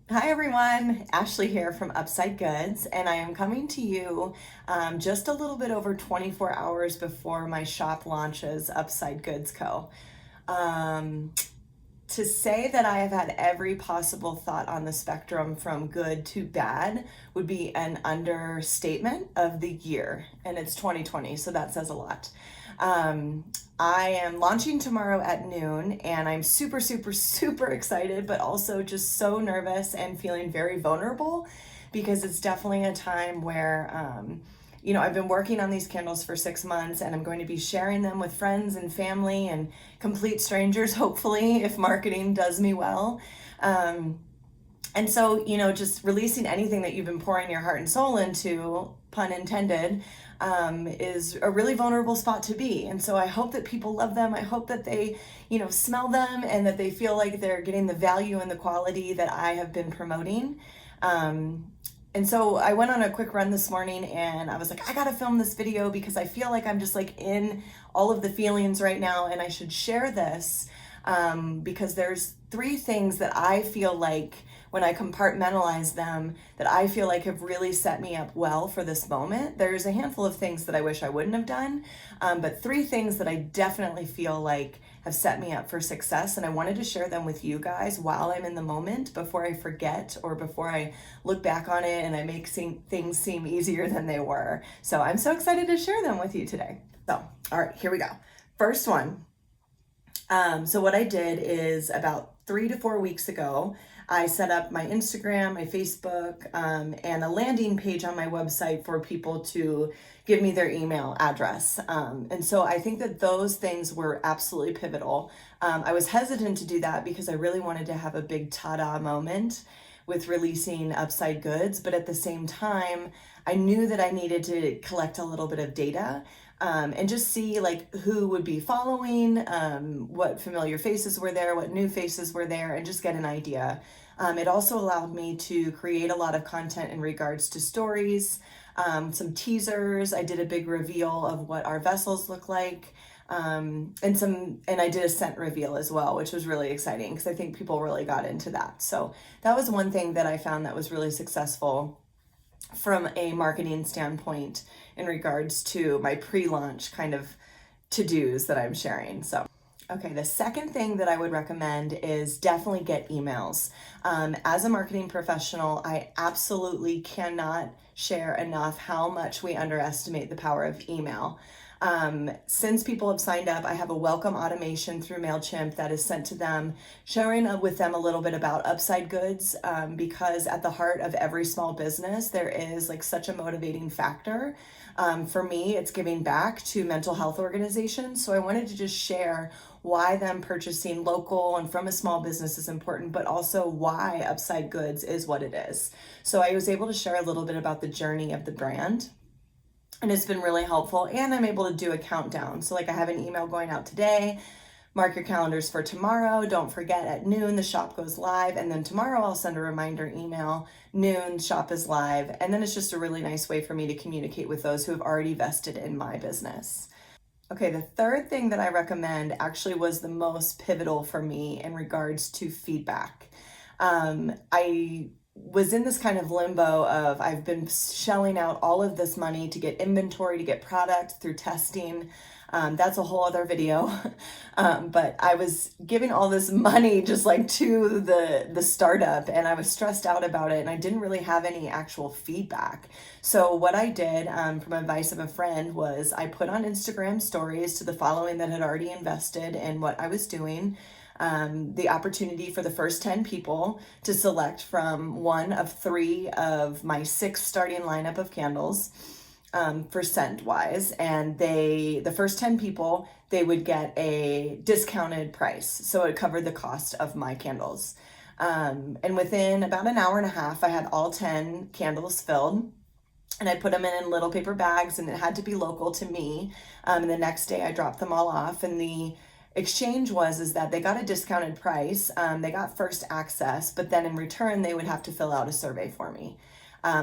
Hi everyone, Ashley here from Upside Goods, and I am coming to you just a little bit over 24 hours before my shop launches, Upside Goods Co. Um, to say that I have had every possible thought on the spectrum from good to bad would be an understatement of the year, and it's 2020, so that says a lot. Um, I am launching tomorrow at noon, and I'm super, super, super excited, but also just so nervous and feeling very vulnerable because it's definitely a time where I've been working on these candles for 6 months and I'm going to be sharing them with friends and family and complete strangers, hopefully, if marketing does me well. And so, just releasing anything that you've been pouring your heart and soul into, pun intended, is a really vulnerable spot to be. And so I hope that people love them. I hope that they, smell them and that they feel like they're getting the value and the quality that I have been promoting. And so I went on a quick run this morning and I was like, I gotta film this video because I feel like I'm just like in all of the feelings right now and I should share this because there's three things that I feel like when I compartmentalize them that I feel like have really set me up well for this moment. There's a handful of things that I wish I wouldn't have done, but three things that I definitely feel like have set me up for success. And I wanted to share them with you guys while I'm in the moment before I forget or before I look back on it and I make things seem easier than they were. So I'm so excited to share them with you today. So, all right, here we go. First one. So what I did is about 3 to 4 weeks ago, I set up my Instagram, my Facebook, and a landing page on my website for people to give me their email address. And so I think that those things were absolutely pivotal. I was hesitant to do that because I really wanted to have a big ta-da moment with releasing Upside Goods, but at the same time, I knew that I needed to collect a little bit of data and just see like who would be following, what familiar faces were there, what new faces were there, and just get an idea. It also allowed me to create a lot of content in regards to stories, some teasers. I did a big reveal of what our vessels look like. And I did a scent reveal as well, which was really exciting because I think people really got into that. So that was one thing that I found that was really successful from a marketing standpoint in regards to my pre-launch kind of to-dos that I'm sharing. So, okay, the second thing that I would recommend is definitely get emails. As a marketing professional, I absolutely cannot share enough how much we underestimate the power of email. Since people have signed up, I have a welcome automation through MailChimp that is sent to them, sharing with them a little bit about Upside Goods, because at the heart of every small business, there is like such a motivating factor. For me, it's giving back to mental health organizations. So I wanted to just share why them purchasing local and from a small business is important, but also why Upside Goods is what it is. So I was able to share a little bit about the journey of the brand. And it's been really helpful. And I'm able to do a countdown. So, like, I have an email going out today. Mark your calendars for tomorrow. Don't forget at noon, the shop goes live. And then tomorrow, I'll send a reminder email. Noon, shop is live. And then it's just a really nice way for me to communicate with those who have already vested in my business. Okay, the third thing that I recommend actually was the most pivotal for me in regards to feedback. I was in this kind of limbo of I've been shelling out all of this money to get inventory, to get product through testing. That's a whole other video. But I was giving all this money just like to the startup and I was stressed out about it and I didn't really have any actual feedback. So what I did from advice of a friend was I put on Instagram stories to the following that had already invested in what I was doing. The opportunity for the first 10 people to select from one of three of my 6 starting lineup of candles for scent wise. And the first 10 people, they would get a discounted price. So it covered the cost of my candles. And within about an hour and a half, I had all 10 candles filled. And I put them in little paper bags and it had to be local to me. And the next day I dropped them all off and the exchange is that they got a discounted price. They got first access, but then in return, they would have to fill out a survey for me.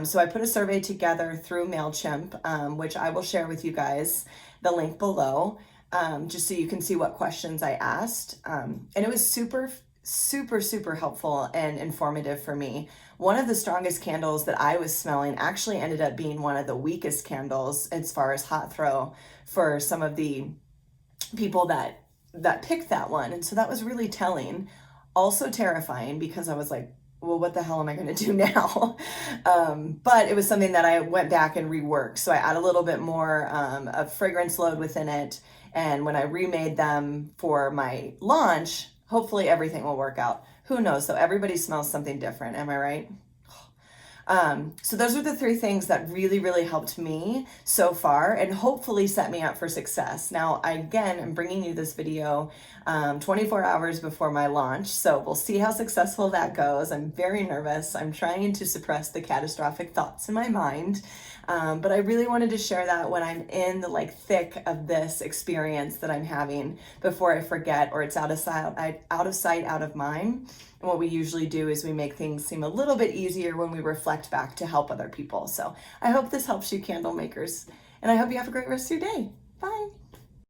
So I put a survey together through MailChimp, which I will share with you guys the link below, just so you can see what questions I asked. And it was super super, super helpful and informative for me. One of the strongest candles that I was smelling actually ended up being one of the weakest candles as far as hot throw for some of the people that picked that one. And so that was really telling. Also terrifying because I was like, well, what the hell am I going to do now? But it was something that I went back and reworked. So I add a little bit more of fragrance load within it. And when I remade them for my launch, hopefully everything will work out. Who knows? So everybody smells something different. Am I right? So those are the three things that really, really helped me so far and hopefully set me up for success. Now, again, I'm bringing you this video 24 hours before my launch, so we'll see how successful that goes. I'm very nervous. I'm trying to suppress the catastrophic thoughts in my mind, but I really wanted to share that when I'm in the thick of this experience that I'm having before I forget, or it's out of sight, out of mind. And what we usually do is we make things seem a little bit easier when we reflect back to help other people. So I hope this helps you, candle makers, and I hope you have a great rest of your day. Bye.